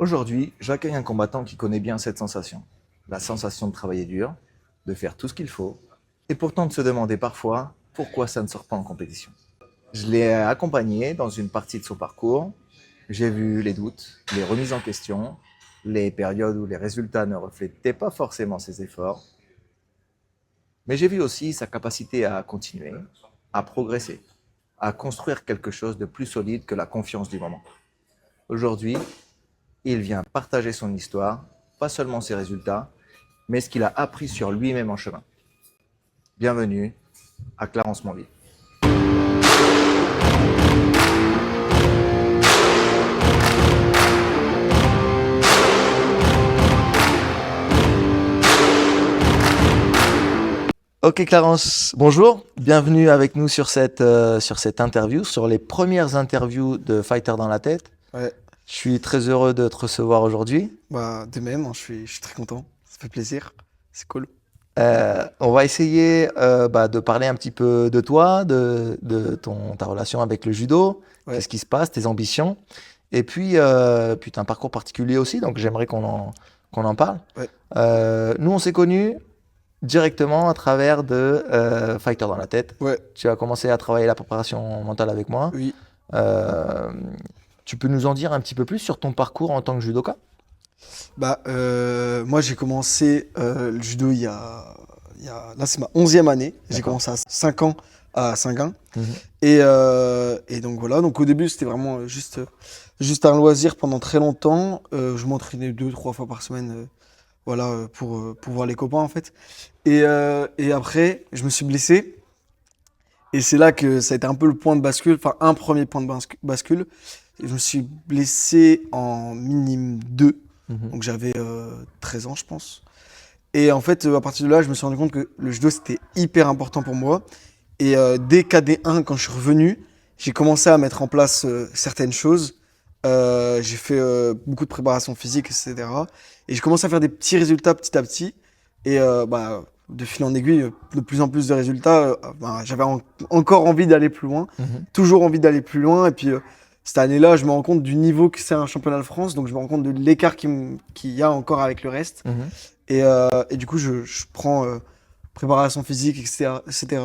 Aujourd'hui, j'accueille un combattant qui connaît bien cette sensation. La sensation de travailler dur, de faire tout ce qu'il faut, et pourtant de se demander parfois pourquoi ça ne sort pas en compétition. Je l'ai accompagné dans une partie de son parcours. J'ai vu les doutes, les remises en question, les périodes où les résultats ne reflétaient pas forcément ses efforts. Mais j'ai vu aussi sa capacité à continuer, à progresser, à construire quelque chose de plus solide que la confiance du moment. Aujourd'hui, il vient partager son histoire, pas seulement ses résultats, mais ce qu'il a appris sur lui-même en chemin. Bienvenue à Clarence Monville. Ok Clarence, bonjour, bienvenue avec nous sur cette interview, sur les premières interviews de Fighter dans la tête. Ouais, Je suis très heureux de te recevoir aujourd'hui. de même, hein, je suis très content, ça fait plaisir, c'est cool. On va essayer de parler un petit peu de toi, de ta relation avec le judo, Ouais. qu'est-ce qui se passe, tes ambitions. Et puis tu as un parcours particulier aussi, donc j'aimerais qu'on en parle. Ouais. Nous, on s'est connus directement à travers de Fighter dans la tête. Ouais, Tu as commencé à travailler la préparation mentale avec moi. oui. Euh, Tu peux nous en dire un petit peu plus sur ton parcours en tant que judoka? Moi j'ai commencé le judo là c'est ma 11e année. J'ai D'accord. commencé à 5 ans à Saint-Gin. Mhm. Et donc voilà, donc au début c'était vraiment juste un loisir pendant très longtemps. Je m'entraînais 2, 3 fois par semaine, pour voir les copains en fait. Et après, je me suis blessé. Et c'est là que ça a été un peu le point de bascule, enfin un premier point de bascule. Je me suis blessé en minime 2, Mhm. donc j'avais 13 ans je pense. Et en fait, à partir de là, je me suis rendu compte que le judo c'était hyper important pour moi. Et dès KD1, quand je suis revenu, j'ai commencé à mettre en place certaines choses. J'ai fait beaucoup de préparation physique, etc. Et j'ai commencé à faire des petits résultats petit à petit. Et de fil en aiguille, de plus en plus de résultats. J'avais encore envie d'aller plus loin, Mhm. toujours envie d'aller plus loin. Et puis cette année-là, je me rends compte du niveau que c'est un championnat de France. Donc je me rends compte de l'écart qu'il y a encore avec le reste. Mhm. Et du coup, je prends préparation physique, etc., etc.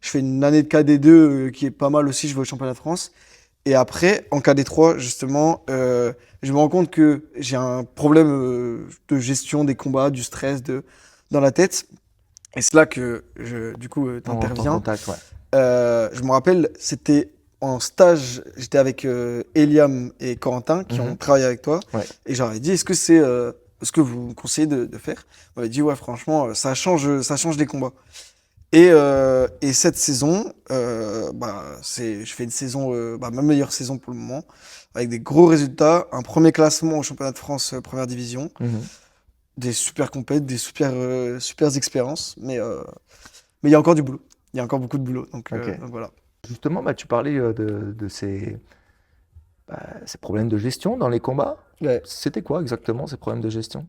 Je fais une année de KD2 qui est pas mal aussi. Je vais au championnat de France. Et après, en KD3, justement, je me rends compte que j'ai un problème de gestion des combats, du stress dans la tête. Et c'est là que, du coup, On rentre en t'interviens. contact, ouais. Je me rappelle, c'était en stage, j'étais avec Eliam et Corentin qui ont Mhm. travaillé avec toi. Ouais. Et j'aurais dit, est-ce que c'est ce que vous me conseillez de faire? On m'avait dit, ouais, franchement, ça change des combats. Et cette saison, je fais une saison, ma meilleure saison pour le moment, avec des gros résultats, un premier classement au championnat de France première division, Mhm. des super compètes, des super expériences, mais il y a encore du boulot. Il y a encore beaucoup de boulot. Donc, Ok. donc voilà. Justement, tu parlais de ces problèmes de gestion dans les combats. Ouais. C'était quoi exactement ces problèmes de gestion?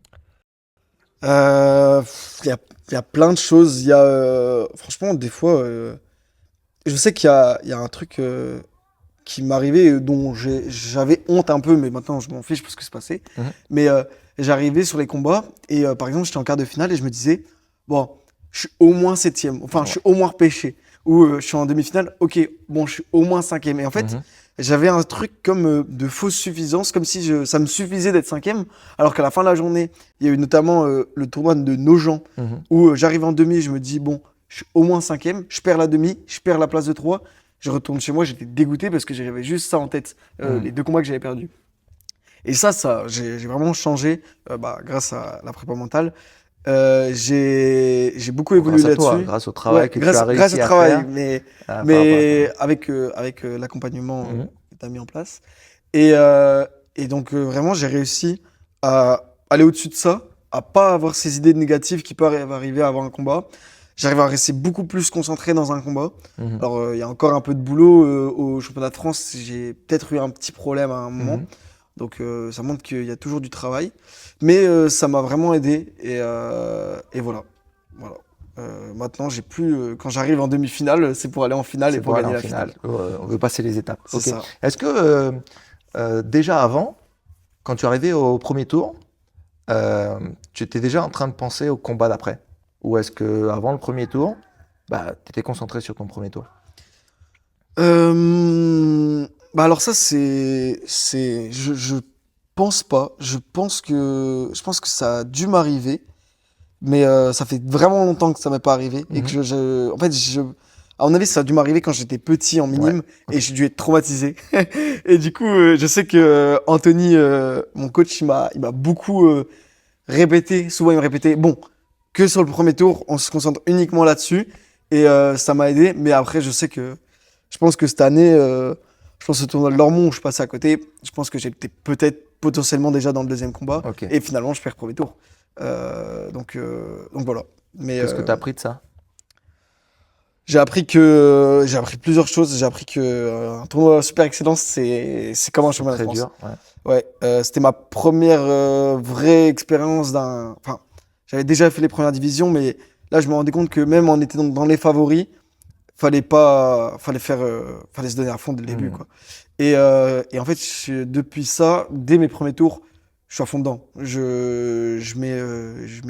Il y a plein de choses. Franchement, des fois, je sais qu'il y a un truc qui m'arrivait dont j'avais honte un peu, mais maintenant je m'en fiche parce que c'est passé. Mhm. Mais j'arrivais sur les combats et par exemple, j'étais en quart de finale et je me disais, bon, je suis au moins septième, enfin, je Ouais. suis au moins repêché. Ou je suis en demi-finale, ok, bon, je suis au moins cinquième. Et en fait, Mhm. j'avais un truc comme de fausse suffisance, comme si ça me suffisait d'être cinquième, alors qu'à la fin de la journée, il y a eu notamment le tournoi de Nogent, Mhm. où j'arrive en demi, je me dis, bon, je suis au moins cinquième, je perds la demi, je perds la place de 3, je retourne chez moi, j'étais dégoûté parce que j'avais juste ça en tête, Mhm. les 2 combats que j'avais perdus. Et ça, j'ai vraiment changé grâce à la prépa mentale. J'ai beaucoup évolué Grâce à toi, là-dessus. grâce au travail Ouais, que tu as grâce au réussi à travail, faire mais, par rapport à ça. mais avec l'accompagnement Mhm. que tu as mis en place. Et donc, vraiment, j'ai réussi à aller au-dessus de ça, à pas avoir ces idées négatives qui peuvent arriver avant un combat. J'arrive à rester beaucoup plus concentré dans un combat. Mhm. Alors, il y a encore un peu de boulot au championnat de France. J'ai peut-être eu un petit problème à un moment. Mhm. Donc, ça montre qu'il y a toujours du travail. Mais ça m'a vraiment aidé. Et voilà. Voilà. Maintenant, j'ai plus. Quand j'arrive en demi-finale, c'est pour aller en finale et C'est pour pour aller gagner en la finale. finale. On veut passer les étapes. C'est Ok. ça. Est-ce que déjà avant, quand tu es arrivé au premier tour, tu étais déjà en train de penser au combat d'après? Ou est-ce que avant le premier tour, bah, tu étais concentré sur ton premier tour? Bah alors ça je pense pas. Je pense que ça a dû m'arriver, mais ça fait vraiment longtemps que ça m'est pas arrivé et que Mhm. en fait à mon avis ça a dû m'arriver quand j'étais petit en Ouais, minime et ok. j'ai dû être traumatisé. Et du coup je sais que Anthony, mon coach, il m'a beaucoup répété. Souvent il me répétait bon que sur le premier tour on se concentre uniquement là-dessus et ça m'a aidé. Mais après je sais que je pense que cette année, je pense au tournoi de Lormont où je passais à côté, je pense que j'étais peut-être potentiellement déjà dans le deuxième combat. Ok. Et finalement, je perds premier tour. Donc voilà. Mais Qu'est-ce que tu as appris de ça? j'ai appris plusieurs choses. J'ai appris que un tournoi Super Excellence, c'est comme un C'est championnat de très France. dur. Ouais. Ouais, c'était ma première vraie expérience d'un. Enfin, j'avais déjà fait les premières divisions, mais là, je me rendais compte que même en étant dans les favoris, fallait se donner à fond dès le début, Mhm. quoi. Et en fait, depuis ça, dès mes premiers tours, je suis à fond dedans. Je mets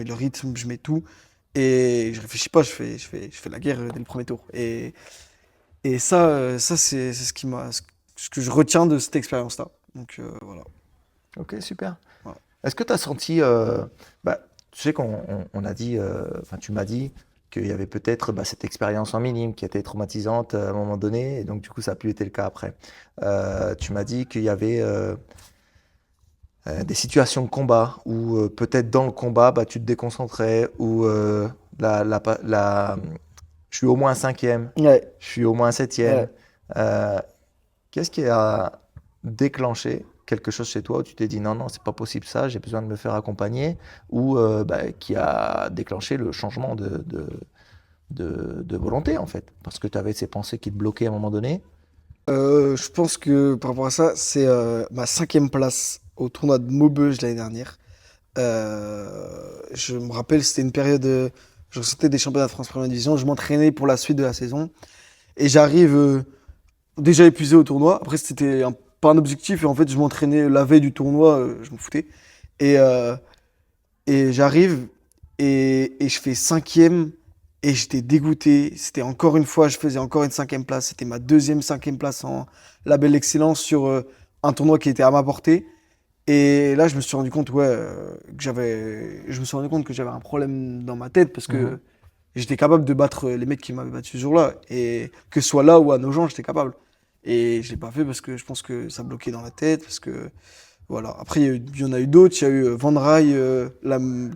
le rythme, je mets tout. Et je réfléchis pas, je fais la guerre dès le premier tour. Et ça c'est ce que je retiens de cette expérience-là. Donc voilà. Ok, super. Voilà. Est-ce que tu as senti, bah, tu sais on a dit, enfin tu m'as dit qu'il y avait peut-être bah, cette expérience en minime qui était traumatisante à un moment donné, et donc du coup ça n'a plus été le cas après. Tu m'as dit qu'il y avait des situations de combat où peut-être dans le combat bah, tu te déconcentrais, ou je suis au moins cinquième, Ouais, je suis au moins septième. ouais. Euh, Qu'est-ce qui a déclenché quelque chose chez toi où tu t'es dit non, non, c'est pas possible ça, j'ai besoin de me faire accompagner, ou bah, qui a déclenché le changement de volonté en fait, parce que tu avais ces pensées qui te bloquaient à un moment donné? Je pense que par rapport à ça, c'est ma cinquième place au tournoi de Maubeuge l'année dernière. Je me rappelle, c'était une période, je ressortais des championnats de France Première Division, je m'entraînais pour la suite de la saison et j'arrive déjà épuisé au tournoi. Après, c'était pas un objectif et en fait, je m'entraînais la veille du tournoi, je m'en foutais. Et, euh, et j'arrive et je fais cinquième et j'étais dégoûté. C'était encore une fois, je faisais encore une cinquième place. C'était ma deuxième cinquième place en label excellence sur un tournoi qui était à ma portée. Et là, je me suis rendu compte, ouais, je me suis rendu compte que j'avais un problème dans ma tête parce Mhm. que j'étais capable de battre les mecs qui m'avaient battu ce jour-là. Et que ce soit là ou à Nogent, j'étais capable. Et je l'ai pas fait parce que je pense que ça bloquait dans la tête, parce que voilà. Après, il y en a eu d'autres. Il y a eu Van Rai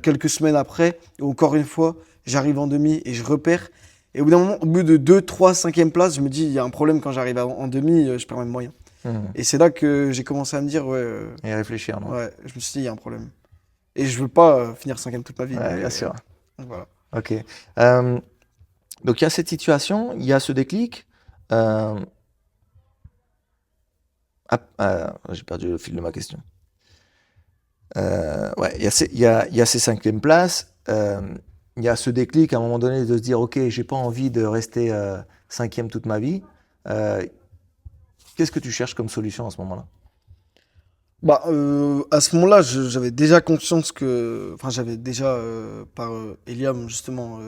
quelques semaines après. Où encore une fois, j'arrive en demi et je repère. Et au bout d'un moment, au bout de 2, 3, 5e place, je me dis, il y a un problème quand j'arrive en demi, je perds mes moyens. Mhm. Et c'est là que j'ai commencé à me dire, ouais, Et réfléchir, non? ouais, je me suis dit, il y a un problème. Et je veux pas finir 5e toute ma vie. Ouais, Donc, bien sûr. donc voilà. Ok. Euh, donc il y a cette situation, il y a ce déclic. Euh, j'ai perdu le fil de ma question. Ouais, il y a ces cinquièmes places. Il y a ce déclic à un moment donné de se dire, ok, j'ai pas envie de rester cinquième toute ma vie. Euh, Qu'est-ce que tu cherches comme solution à ce moment-là? Bah, à ce moment-là, j'avais déjà conscience que, enfin, j'avais déjà par Eliam justement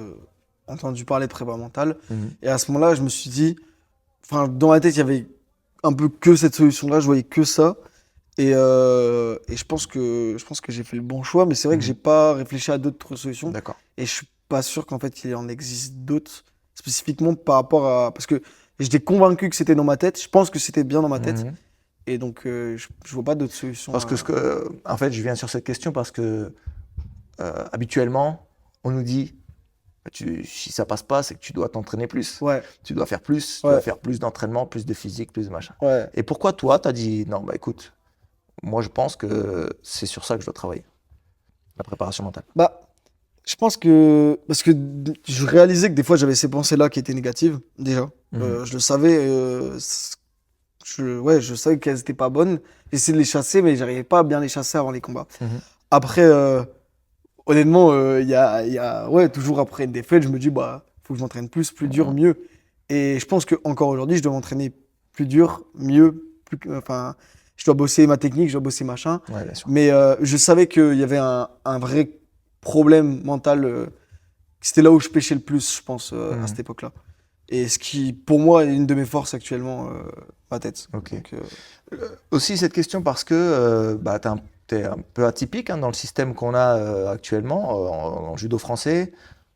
entendu parler de prépa mentale. Mhm. Et à ce moment-là, je me suis dit, enfin, dans ma tête, il y avait un peu que cette solution-là. Je voyais que ça. Et je pense que j'ai fait le bon choix. Mais c'est vrai que j'ai Mhm. pas réfléchi à d'autres solutions. D'accord. Et je suis pas sûr qu'en fait, il en existe d'autres spécifiquement par rapport à, parce que j'étais convaincu que c'était dans ma tête. Je pense que c'était bien dans ma tête. Mhm. Et donc, je vois pas d'autres solutions Parce que, en fait, je viens sur cette question parce que habituellement, on nous dit, si ça passe pas, c'est que tu dois t'entraîner plus. Ouais, Tu dois faire plus, tu dois ouais, faire plus d'entraînement, plus de physique, plus de machin. ouais. Et pourquoi toi, tu as dit, non, bah écoute, moi je pense que c'est sur ça que je dois travailler, la préparation mentale. Bah, je pense que parce que je réalisais que des fois j'avais ces pensées-là qui étaient négatives déjà. Mhm. Je le savais. Ouais, je savais qu'elles étaient pas bonnes. J'essayais de les chasser, mais j'arrivais pas à bien les chasser avant les combats. Mhm. Après, honnêtement, ouais, toujours après une défaite, je me dis bah, faut que je m'entraîne plus, plus dur, Mhm. mieux. Et je pense que encore aujourd'hui, je dois m'entraîner plus dur, mieux, enfin. je dois bosser ma technique, je dois bosser machin. Ouais, bien sûr. Mais je savais qu'il y avait un vrai problème mental. C'était là où je pêchais le plus, je pense, à cette époque-là. Et ce qui, pour moi, est une de mes forces actuellement, ma tête. Ok. Donc, Aussi cette question parce que bah, t'es un peu atypique hein, dans le système qu'on a actuellement en judo français.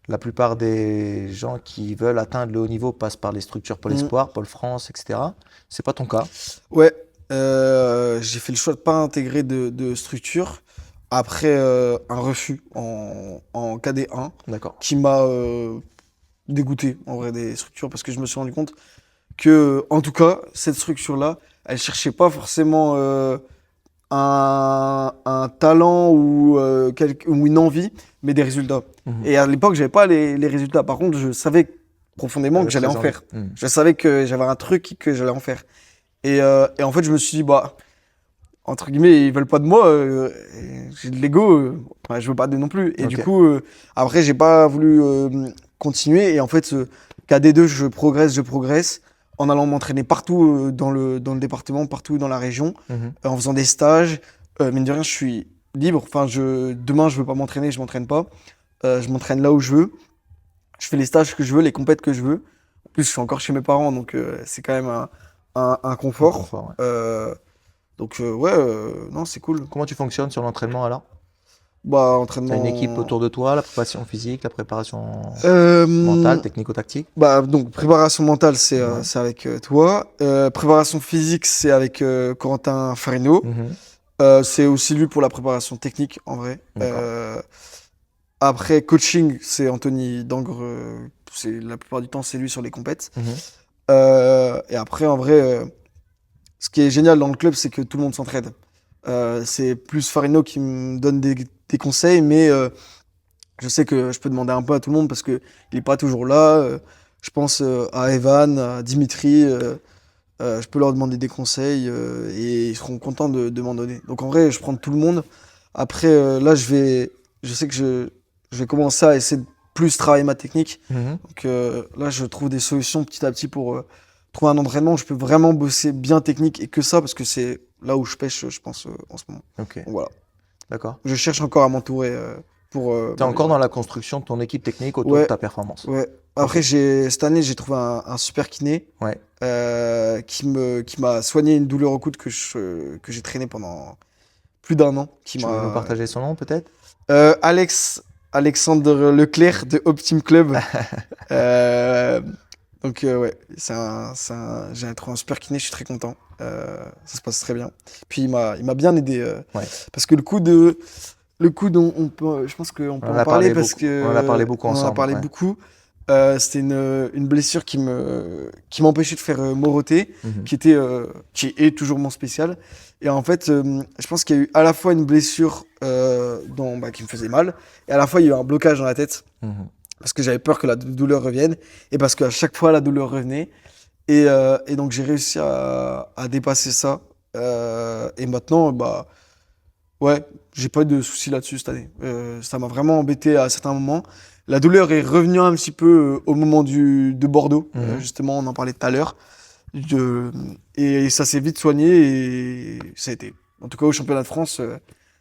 La plupart des gens qui veulent atteindre le haut niveau passent par les structures Pôle Espoir, Pôle France, etc. C'est pas ton cas. ouais, j'ai fait le choix de pas intégrer de structure après un refus en KD1 D'accord. qui m'a dégoûté en vrai des structures parce que je me suis rendu compte que, en tout cas, cette structure-là, elle cherchait pas forcément un talent ou une envie, mais des résultats. Et à l'époque, j'avais pas les résultats. Par contre, je savais profondément que j'allais en faire. Je savais que j'avais un truc et que j'allais en faire. Et en fait, je me suis dit, bah, entre guillemets, ils veulent pas de moi. J'ai de l'ego. Je veux pas d'eux non plus. Et Ok. du coup, après, j'ai pas voulu continuer. Et en fait, KD2, je progresse en allant m'entraîner partout dans le département, partout dans la région, en faisant des stages. Mine de rien, je suis libre. Enfin, demain, je veux pas m'entraîner, je m'entraîne pas. Je m'entraîne là où je veux. Je fais les stages que je veux, les compètes que je veux. En plus, je suis encore chez mes parents, donc c'est quand même un confort. Confort, ouais. Donc ouais, non, c'est cool. Comment tu fonctionnes sur l'entraînement alors? Bah, Tu entraînement. as une équipe autour de toi, la préparation physique, la préparation Euh, mentale, technico-tactique? Bah, donc, préparation mentale, c'est Ouais. c'est avec toi. Préparation physique, c'est avec Corentin Farino. C'est aussi lui pour la préparation technique, en vrai. D'accord. Après, coaching, c'est Anthony Dangre. La plupart du temps, c'est lui sur les compètes. Et après, en vrai, ce qui est génial dans le club, c'est que tout le monde s'entraide. C'est plus Farino qui me donne des conseils, mais je sais que je peux demander un peu à tout le monde parce qu'il n'est pas toujours là. Je pense à Evan, à Dimitri. Je peux leur demander des conseils et ils seront contents de m'en donner. Donc en vrai, je prends de tout le monde. Après, là, je sais que je vais commencer à essayer de plus travailler ma technique. Donc là, je trouve des solutions petit à petit pour trouver un entraînement où je peux vraiment bosser bien technique et que ça, parce que c'est là où je pêche, je pense, en ce moment. Ok, Donc voilà. d'accord. Je cherche encore à m'entourer pour. Tu es encore dans la construction de ton équipe technique autour de Ouais, ta performance. ouais. Après, cette année, j'ai trouvé un super kiné Ouais. qui m'a soigné une douleur au coude que j'ai traîné pendant plus d'un an. Tu veux nous partager son nom peut-être? Alexandre Leclerc de Optim Club. Donc ouais, j'ai trouvé un super kiné, je suis très content. Ça se passe très bien. Puis il m'a bien aidé Ouais. parce que le coude je pense qu'on peut On en en a parler parlé parce beaucoup. que On en a parlé beaucoup on en a ensemble, parlé ouais. beaucoup. C'était une blessure qui m'empêchait de faire Moroté, qui est toujours mon spécial. Et en fait, je pense qu'il y a eu à la fois une blessure qui me faisait mal, et à la fois il y a eu un blocage dans la tête, parce que j'avais peur que la douleur revienne, et parce qu'à chaque fois la douleur revenait. Et donc j'ai réussi à dépasser ça. Et maintenant, bah ouais, j'ai pas eu de soucis là-dessus cette année. Ça m'a vraiment embêté à certains moments. La douleur est revenue un petit peu au moment de Bordeaux. Justement, on en parlait tout à l'heure. Et ça s'est vite soigné et ça a été. En tout cas, au championnat de France,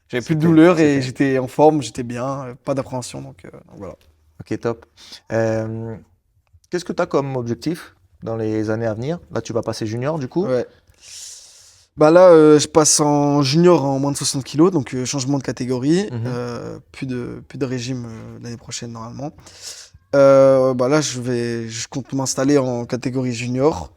j'avais plus de douleur et j'étais en forme, j'étais bien, pas d'appréhension. Donc voilà. Ok, top. Qu'est-ce que tu as comme objectif dans les années à venir? Là, tu vas passer junior du coup. Ouais. Bah là, je passe en junior en moins de 60 kilos, donc changement de catégorie. Plus de régime l'année prochaine normalement. Bah là, je compte m'installer en catégorie junior.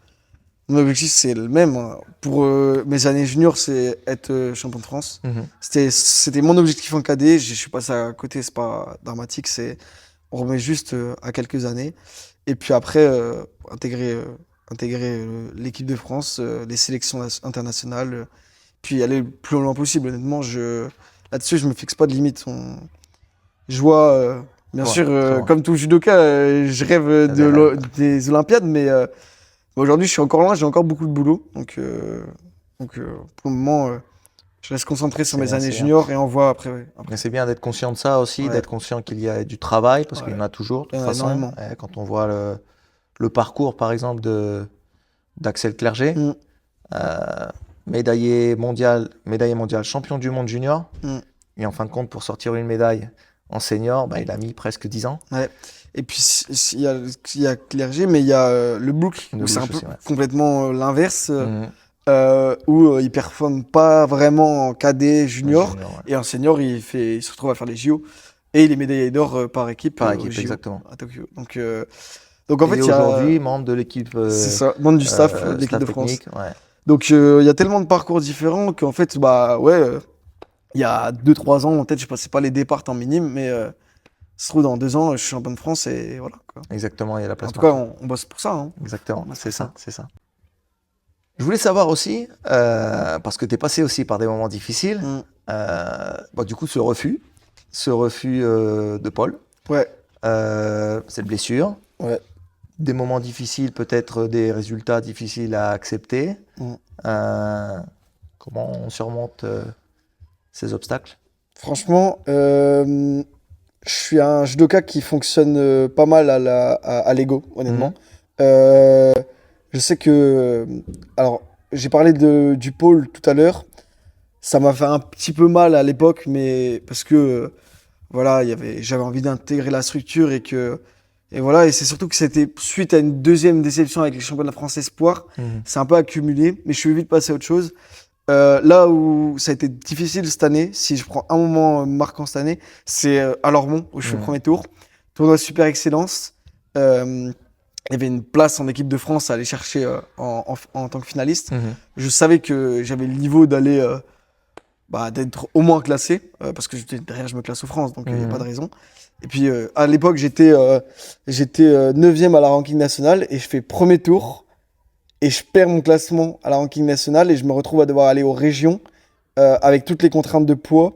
Mon objectif, c'est le même, hein. Pour mes années juniors, c'est être champion de France. C'était mon objectif en cadet. Je suis passé à côté, c'est pas dramatique. On remet juste à quelques années. Et puis après, intégrer l'équipe de France, les sélections internationales, puis aller le plus loin possible. Honnêtement, là-dessus, je me fixe pas de limite. Je vois, bien Ouais, sûr, très loin. comme tout judoka, je rêve T'as des rêves. des Olympiades, mais aujourd'hui, je suis encore loin, j'ai encore beaucoup de boulot. Donc pour le moment, je reste concentré sur C'est mes bien, années c'est bien. juniors et on voit après. Ouais, après. Mais c'est bien d'être conscient de ça aussi, Ouais. d'être conscient qu'il y a du travail, parce qu'il y en Ouais. a toujours, de Il y toute en a façon. énormément. Quand on voit le parcours, par exemple, d'Axel Clerget, Mm. euh, médaillé mondial, champion du monde junior. Mm. Et en fin de compte, pour sortir une médaille en senior, bah, il a mis presque 10 ans. Ouais. Et puis, il y a Clerget, mais il y a le Brook, Le où c'est un Bouche peu aussi, ouais. complètement l'inverse, Mhm. où il performe pas vraiment en cadet junior. Junior, ouais. Et en senior, il se retrouve à faire les JO. Et il est médaillé d'or par équipe, Par aux équipe, JO exactement. à Tokyo. Donc en fait, Et il y a. aujourd'hui, membre de l'équipe C'est ça, membre du staff de l'équipe staff de France. technique. Ouais. Donc il y a tellement de parcours différents qu'en fait, bah ouais, il y a 2-3 ans, peut-être je passais pas les départs en minime, mais ça se trouve dans 2 ans, je suis champion de France et voilà, quoi. Exactement, il y a la place En tout cas, partout. on bosse pour ça, hein. Exactement, Ouais, c'est c'est ça, c'est ça. Je voulais savoir aussi, parce que tu es passé aussi par des moments difficiles, Mm. bon, du coup, ce refus de Paul, Ouais, cette blessure, ouais. des moments difficiles, peut-être des résultats difficiles à accepter. Mm. Comment on surmonte ces obstacles? Franchement, je suis un judoka qui fonctionne pas mal à l'ego, honnêtement. Mhm. Euh, je sais que. Alors, j'ai parlé du pôle tout à l'heure. Ça m'a fait un petit peu mal à l'époque, mais parce que voilà, j'avais envie d'intégrer la structure et voilà, et c'est surtout que c'était suite à une deuxième déception avec les championnats France Espoir. Mhm. C'est un peu accumulé, mais je suis vite passé à autre chose. Là où ça a été difficile cette année, si je prends un moment marquant cette année, c'est à Lormont, où je fais le Mhm. premier tour. Tournoi Super Excellence. Il y avait une place en équipe de France à aller chercher en tant que finaliste. Mhm. Je savais que j'avais le niveau d'aller d'être au moins classé, parce que derrière je me classe aux France, donc il n'y a pas de raison. Et puis à l'époque j'étais 9e à la ranking nationale et je fais premier tour et je perds mon classement à la ranking nationale et je me retrouve à devoir aller aux régions avec toutes les contraintes de poids.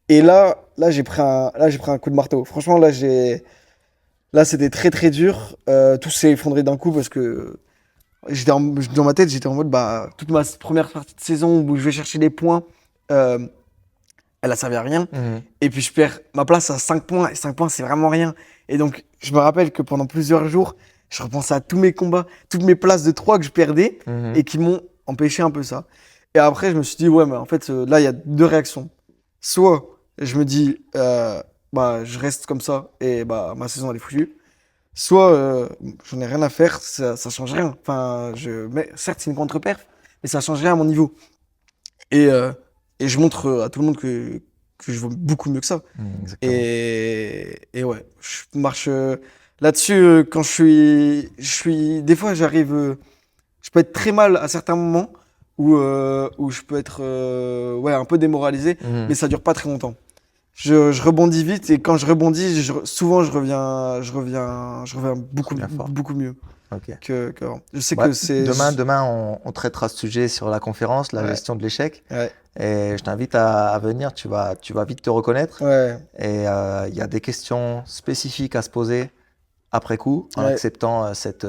Et là j'ai pris un coup de marteau. Franchement là c'était très très dur. Tout s'est effondré d'un coup parce que dans ma tête j'étais en mode bah toute ma première partie de saison où je vais chercher les points. euh, Elle a servi à rien. Mhm. Et puis je perds ma place à 5 points. Et 5 points, c'est vraiment rien. Et donc, je me rappelle que pendant plusieurs jours, je repensais à tous mes combats, toutes mes places de 3 que je perdais Mhm. et qui m'ont empêché un peu ça. Et après, je me suis dit, ouais, mais en fait, là, il y a deux réactions. Soit je me dis, bah, je reste comme ça et bah, ma saison, elle est foutue. Soit j'en ai rien à faire, ça change rien. Enfin, mais, certes, c'est une contre-perf, mais ça change rien à mon niveau. Et, euh, et je montre à tout le monde que je vaux beaucoup mieux que ça. Mhm. Exactement. Et ouais, je marche là-dessus quand des fois j'arrive, je peux être très mal à certains moments où je peux être ouais, un peu démoralisé, Mhm. mais ça dure pas très longtemps. Je rebondis vite et quand je rebondis, souvent je reviens beaucoup, Bien fort. beaucoup mieux Ok. qu'avant. Je sais Ouais, que c'est. demain on traitera ce sujet sur la conférence, la Ouais, gestion de l'échec. ouais, Et je t'invite à venir, tu vas vite te reconnaître. ouais, Et il y a des questions spécifiques à se poser après coup, en ouais. acceptant cet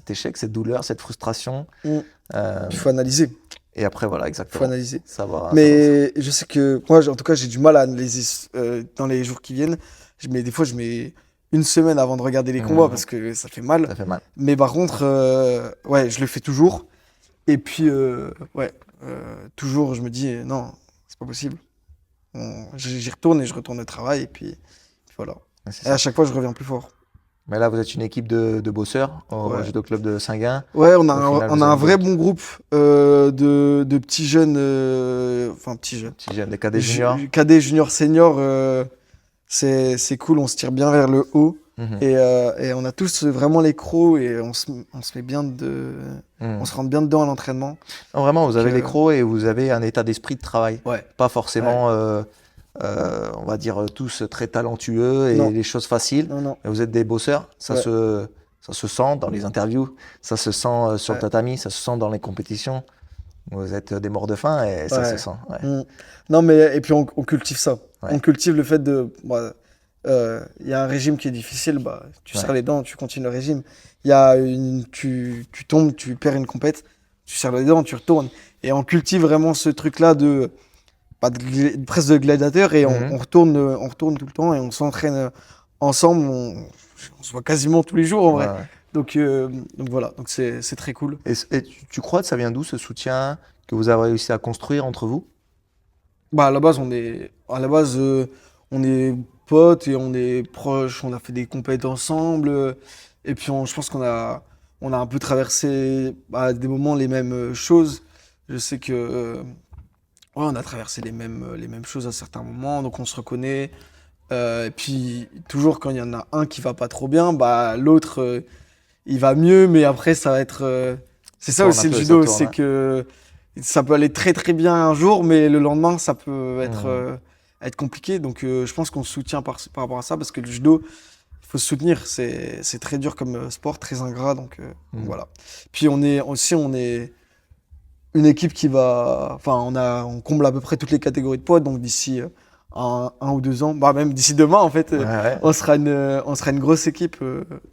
échec, cette douleur, cette frustration. Mm. Euh, Il faut analyser. et après, voilà, Faut exactement. analyser. Savoir. Mais je sais que moi, en tout cas, j'ai du mal à analyser dans les jours qui viennent. Des fois, je mets une semaine avant de regarder les combats Mhm. parce que ça fait mal. Ça fait mal. Mais par contre, ouais, je le fais toujours. Et puis, ouais, toujours, je me dis, non, c'est pas possible. J'y retourne et je retourne au travail. Et puis voilà. Ouais, c'est Et à ça. chaque fois, je reviens plus fort. Mais là, vous êtes une équipe de bosseurs au Ouais. Judo Club de Saint-Gain. Ouais, Au final, on vous a avez un une vrai bonne bon groupe de petits jeunes, enfin petits jeunes. petits jeunes, des cadets juniors. Cadet, junior, senior, c'est cool, on se tire bien vers le haut. Mhm. Et on a tous vraiment les crocs et on se met bien Mhm. on se rentre bien dedans à l'entraînement. Non, vraiment, vous avez Donc, les crocs et vous avez un état d'esprit de travail. Ouais. Pas forcément, on va dire, tous très talentueux et Non. les choses faciles. Non, non. Mais vous êtes des bosseurs, ça Ouais. ça se sent dans les interviews, ça se sent sur le Ouais. tatami, ça se sent dans les compétitions. Vous êtes des morts de faim et ça Ouais. se sent. Ouais. Non, mais et puis on cultive ça. Ouais. On cultive le fait de. Il y a un régime qui est difficile, bah, tu serres Ouais. les dents, tu continues le régime. Il y a tu tombes, tu perds une compète, tu serres les dents, tu retournes. Et on cultive vraiment ce truc-là presque de gladiateur et Mhm. on retourne tout le temps et on s'entraîne ensemble. On se voit quasiment tous les jours en vrai. Ouais, ouais. Donc voilà, donc c'est très cool. Et tu crois que ça vient d'où ce soutien que vous avez réussi à construire entre vous? Bah, on est potes et on est proches, on a fait des compètes ensemble. Et puis, je pense on a un peu traversé à des moments les mêmes choses. Je sais que, ouais, on a traversé les mêmes choses à certains moments, donc on se reconnaît. Et puis, toujours quand il y en a un qui va pas trop bien, bah, l'autre, il va mieux, mais après, ça va être. C'est ça Tourne aussi un le peu, ça judo, tourne, c'est hein. que ça peut aller très très bien un jour, mais le lendemain, ça peut être compliqué. Donc, je pense qu'on se soutient par rapport à ça, parce que le judo, il faut se soutenir. C'est très dur comme sport, très ingrat. Donc voilà. Puis, on est une équipe qui va. Enfin, on comble à peu près toutes les catégories de poids. Donc, d'ici un ou 2 ans, bah, même d'ici demain, en fait, Ouais, ouais. on sera une grosse équipe.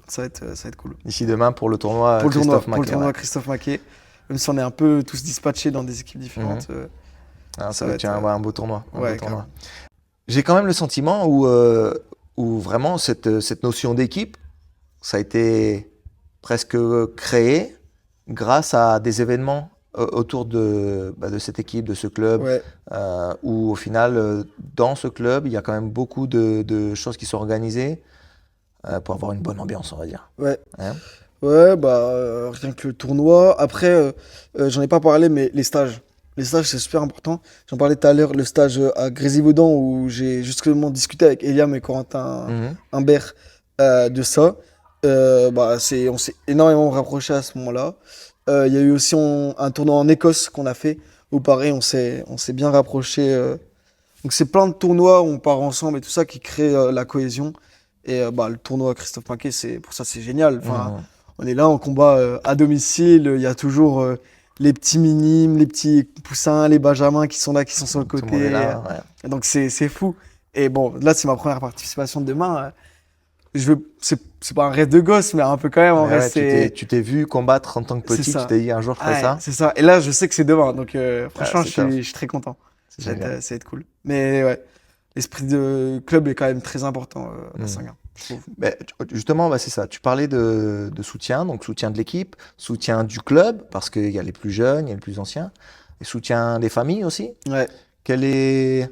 Ça va être cool. D'ici demain pour le tournoi Pour Christophe le Maquet. tournoi Ouais. Christophe Maquet, même si on est un peu tous dispatchés dans des équipes différentes, Ah, ça va tiens, être, ouais, un beau tournoi. Un ouais, beau tournoi. carrément. J'ai quand même le sentiment où vraiment cette notion d'équipe, ça a été presque créé grâce à des événements autour de cette équipe, de ce club, Ouais, où au final, dans ce club, il y a quand même beaucoup de choses qui sont organisées pour avoir une bonne ambiance, on va dire. ouais, Hein. ouais, bah, rien que le tournoi. Après, j'en ai pas parlé, mais les stages. Les stages, c'est super important. J'en parlais tout à l'heure, le stage à Grésivaudan où j'ai justement discuté avec Eliam et Corentin Mhm. Imbert de ça. Bah, on s'est énormément rapprochés à ce moment-là. Il y a eu aussi un tournoi en Écosse qu'on a fait où pareil, on s'est bien rapprochés. Donc c'est plein de tournois où on part ensemble et tout ça qui crée la cohésion. Et bah, le tournoi Christophe Maquet, pour ça, c'est génial. Enfin, Mhm. on est là, on combat à domicile. Il y a toujours les petits minimes, les petits poussins, les benjamins qui sont là, qui sont sur le Tout le monde est côté. là. Ouais. Et donc c'est fou. Et bon, là, c'est ma première participation de demain. C'est pas un rêve de gosse, mais un peu quand même. En Ouais, vrai, ouais, c'est tu t'es vu combattre en tant que c'est petit, tu ça. t'es dit un jour je ferai Ouais, ça. c'est ça. Et là, je sais que c'est demain. Donc Ah, franchement, c'est top. je suis très content. C'est génial. Ça va être cool. Mais ouais, l'esprit de club est quand même très important à Mhm. Saint-Gin, je trouve. Mais justement, bah, c'est ça. Tu parlais de soutien, donc soutien de l'équipe, soutien du club, parce qu'il y a les plus jeunes, il y a les plus anciens, et soutien des familles aussi. Ouais. Quel est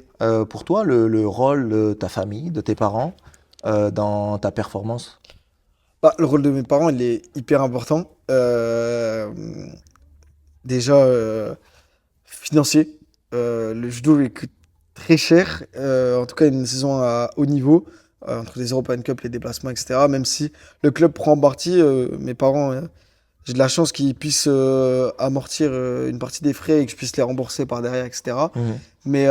pour toi le rôle de ta famille, de tes parents, dans ta performance? Bah, le rôle de mes parents, il est hyper important. Déjà, financier. Le judo il coûte très cher. En tout cas, une saison à haut niveau, entre les European Cup, les déplacements, etc. Même si le club prend en partie, mes parents, j'ai de la chance qu'ils puissent amortir une partie des frais et que je puisse les rembourser par derrière, etc. Mhm. Mais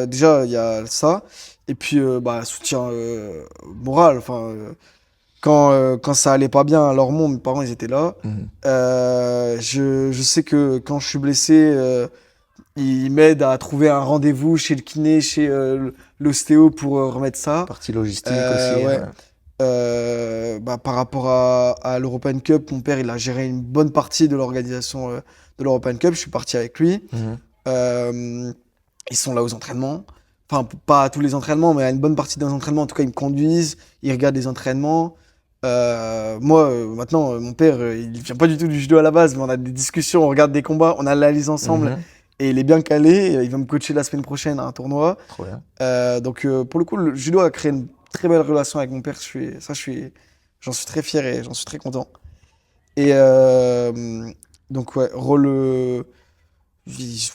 déjà, il y a ça. Et puis, bah, soutien moral. Enfin, quand ça allait pas bien à Lormont, mes parents, ils étaient là. Mhm. Je sais que quand je suis blessé, ils m'aident à trouver un rendez-vous chez le kiné, chez l'ostéo pour remettre ça. Partie logistique aussi. Ouais. Ouais. Bah, par rapport à l'European Cup, mon père, il a géré une bonne partie de l'organisation de l'European Cup. Je suis parti avec lui. Mhm. Euh, Ils sont là aux entraînements. Enfin, pas à tous les entraînements, mais à une bonne partie des entraînements. En tout cas, ils me conduisent, ils regardent les entraînements. Moi, maintenant, mon père, il vient pas du tout du judo à la base, mais on a des discussions, on regarde des combats, on analyse ensemble. Mhm. Et il est bien calé. Il va me coacher la semaine prochaine à un tournoi. Trop bien. Donc, pour le coup, le judo a créé une très belle relation avec mon père. J'en suis très fier et j'en suis très content. Et donc, ouais, rôle.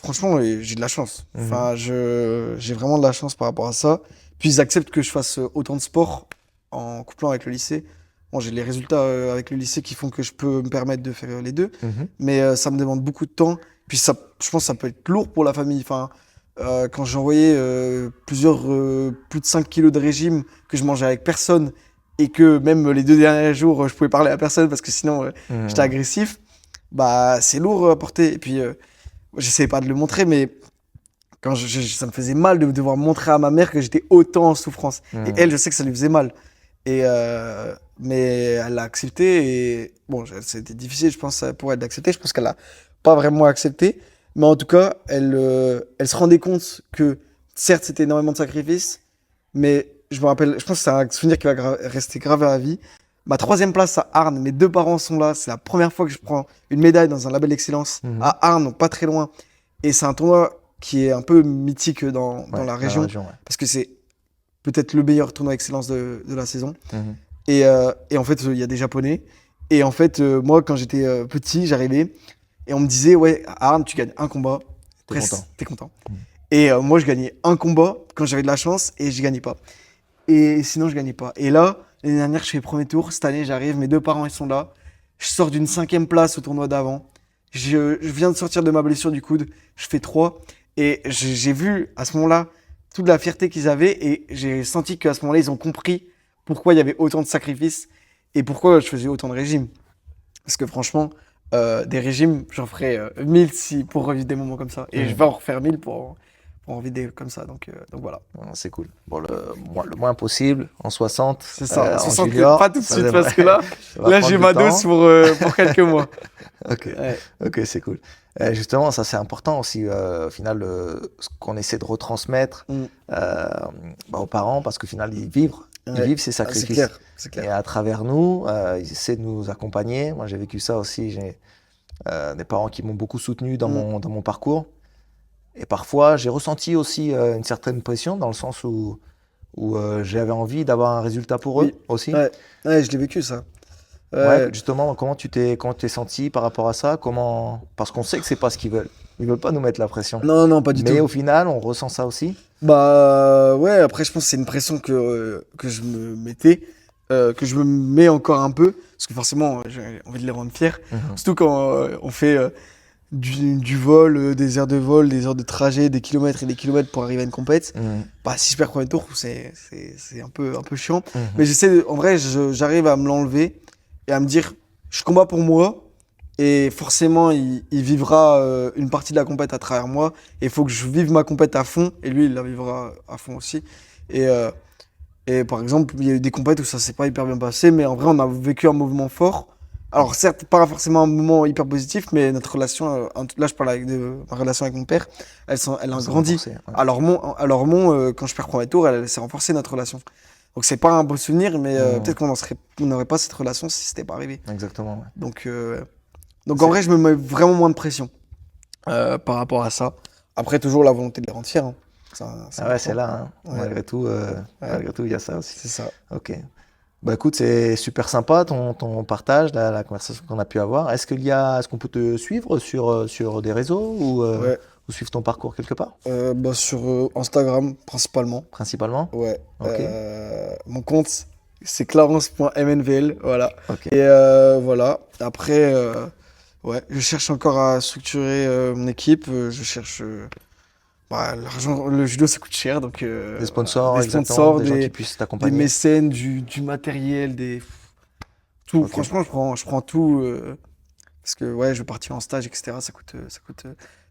Franchement, j'ai de la chance. Mhm. Enfin, j'ai vraiment de la chance par rapport à ça. Puis ils acceptent que je fasse autant de sport en couplant avec le lycée. Bon, j'ai les résultats avec le lycée qui font que je peux me permettre de faire les deux. Mhm. Mais ça me demande beaucoup de temps. Puis ça, je pense que ça peut être lourd pour la famille. Enfin, quand j'envoyais plus de 5 kilos de régime que je mangeais avec personne et que même les 2 derniers jours, je pouvais parler à personne parce que sinon Mhm. j'étais agressif, bah c'est lourd à porter. Et puis j'essayais pas de le montrer, mais ça me faisait mal de devoir montrer à ma mère que j'étais autant en souffrance. Et Mhm. elle, je sais que ça lui faisait mal. Mais elle l'a accepté. Et bon, c'était difficile, je pense, pour elle d'accepter. Je pense qu'elle a pas vraiment accepté. Mais en tout cas, elle se rendait compte que, certes, c'était énormément de sacrifices. Mais je me rappelle, je pense que c'est un souvenir qui va rester gravé à la vie. Ma 3e place à Arnes, mes 2 parents sont là. C'est la première fois que je prends une médaille dans un label d'excellence Mhm. à Arnes, donc pas très loin. Et c'est un tournoi qui est un peu mythique dans Ouais, la région, ouais. parce que c'est peut-être le meilleur tournoi excellence de la saison. Mhm. Et en fait, il y a des Japonais. Et en fait, moi, quand j'étais petit, j'arrivais et on me disait, ouais, Arne, tu gagnes un combat. T'es content. T'es content. Mhm. Et moi, je gagnais un combat quand j'avais de la chance et je gagnais pas. Et sinon, je gagnais pas. Et là, l'année dernière, je fais le premier tour. Cette année, j'arrive, mes deux parents, ils sont là. Je sors d'une 5e place au tournoi d'avant. Je viens de sortir de ma blessure du coude. Je fais 3. Et j'ai vu à ce moment-là toute la fierté qu'ils avaient. Et j'ai senti qu'à ce moment-là, ils ont compris pourquoi il y avait autant de sacrifices et pourquoi je faisais autant de régimes. Parce que franchement, des régimes, j'en ferais 1000 pour revivre des moments comme ça. Et je vais en refaire 1000 pour en revivre des comme ça. Donc voilà. Ouais, c'est cool. Bon, le moins possible, en 60. C'est ça. En 60, junior, pas tout de ça suite, devrait- parce que là, ça va là prendre j'ai du ma temps. dose pour quelques mois. Ok, Ouais. ok, c'est cool. Justement, ça c'est important aussi, au final, ce qu'on essaie de retransmettre Mm. aux parents, parce qu'au final, ils vivent Ouais. ces Ah, sacrifices. c'est clair. C'est Et clair. à travers nous, ils essaient de nous accompagner. Moi, j'ai vécu ça aussi. J'ai des parents qui m'ont beaucoup soutenu Mm. dans mon parcours. Et parfois, j'ai ressenti aussi une certaine pression, dans le sens où j'avais envie d'avoir un résultat pour eux Oui. aussi. Ouais. Ouais, je l'ai vécu ça. Ouais, Ouais. justement, comment tu t'es senti par rapport à ça? Parce qu'on sait que c'est pas ce qu'ils veulent. Ils veulent pas nous mettre la pression. Non, non, pas du Mais tout. au final, on ressent ça aussi. Bah ouais, après je pense que c'est une pression que je me mettais, que je me mets encore un peu, parce que forcément j'ai envie de les rendre fiers. Mhm. Surtout quand on fait du vol, des heures de vol, des heures de trajet, des kilomètres et des kilomètres pour arriver à une compète. Mhm. Bah si je perds premier tour, c'est un peu chiant. Mhm. Mais en vrai, j'arrive à me l'enlever et à me dire, je combats pour moi. Et forcément, il vivra une partie de la compète à travers moi. Et il faut que je vive ma compète à fond. Et lui, il la vivra à fond aussi. Et, euh, et par exemple, il y a eu des compètes où ça s'est pas hyper bien passé. Mais en vrai, on a vécu un mouvement fort. Alors certes, pas forcément un moment hyper positif. Mais notre relation, là je parle de ma relation avec mon père, elle a On s'est grandi. renforcé, ouais. À Lormont, quand je perds premier tour, elle s'est renforcée notre relation. Donc c'est pas un beau souvenir. Mais Mhm. peut-être on n'aurait pas cette relation si c'était pas arrivé. Exactement. Ouais. Donc en vrai, je me mets vraiment moins de pression par rapport à ça. Après, toujours la volonté de les rendre fiers. Hein. C'est Ah ouais, c'est là, hein. Ouais. Malgré tout, il y a ça aussi. C'est ça. Ok. Bah écoute, c'est super sympa ton partage, la conversation qu'on a pu avoir. Est-ce qu'on peut te suivre sur des réseaux Ouais. ou suivre ton parcours quelque part, Bah, sur Instagram, principalement. principalement? Ouais. Ok. Mon compte, c'est clarence.mnvl. Voilà. Ok. Et voilà. Après, ouais, je cherche encore à structurer mon équipe. Je cherche. Bah, l'argent, le judo, ça coûte cher. Donc, Des sponsors, des exactement, sponsors, des gens qui puissent des t'accompagner. mécènes, du matériel, tout. Ok. Franchement, je prends tout parce que ouais, je vais partir en stage, etc.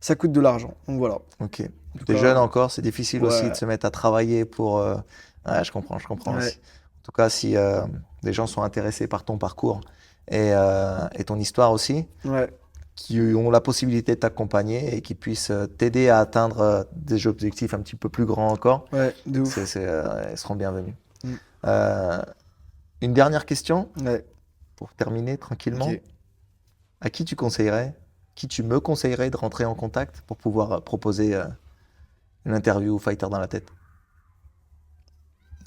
Ça coûte de l'argent. Donc voilà. Ok. En tout T'es cas, jeune encore, c'est difficile aussi ouais, de se mettre à travailler pour. Ouais, je comprends ouais, aussi. En tout cas, si des gens sont intéressés par ton parcours et ton histoire aussi, ouais, qui ont la possibilité de t'accompagner et qui puissent t'aider à atteindre des objectifs un petit peu plus grands encore, ouais, de ouf. ils seront bienvenus. Mm. Euh, une dernière question Ouais, pour terminer tranquillement. ok. À qui tu me conseillerais de rentrer en contact pour pouvoir proposer une interview au Fighter dans la tête?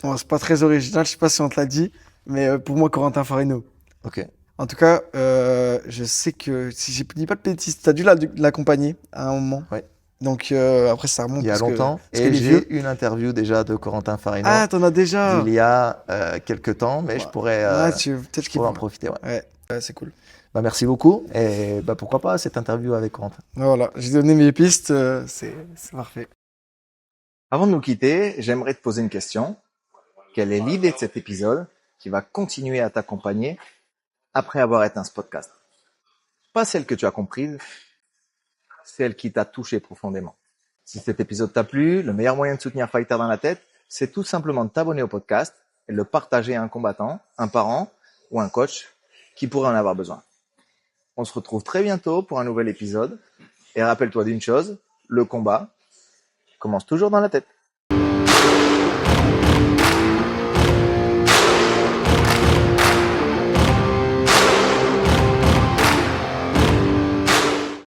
Bon, c'est pas très original, je sais pas si on te l'a dit, mais pour moi, Corentin Farino. Ok. En tout cas, je sais que si je dis pas de bêtises, t'as dû l'accompagner à un moment. Ouais. Donc après, ça remonte Il y a longtemps. parce Et qu'il est j'ai vieux. une interview déjà de Corentin Farino Ah, t'en as déjà. d'il y a quelques temps, mais Ouais. Peut-être je qu'il pourrais en peut. profiter. Ouais. Ouais, c'est cool. Bah, merci beaucoup et bah, pourquoi pas cette interview avec Corentin. Voilà, j'ai donné mes pistes, c'est parfait. Avant de nous quitter, j'aimerais te poser une question. Quelle est l'idée de cet épisode qui va continuer à t'accompagner après avoir éteint ce podcast? Pas celle que tu as comprise, celle qui t'a touché profondément. Si cet épisode t'a plu, le meilleur moyen de soutenir Fighter dans la tête, c'est tout simplement de t'abonner au podcast et de le partager à un combattant, un parent ou un coach qui pourrait en avoir besoin. On se retrouve très bientôt pour un nouvel épisode. Et rappelle-toi d'une chose, le combat commence toujours dans la tête.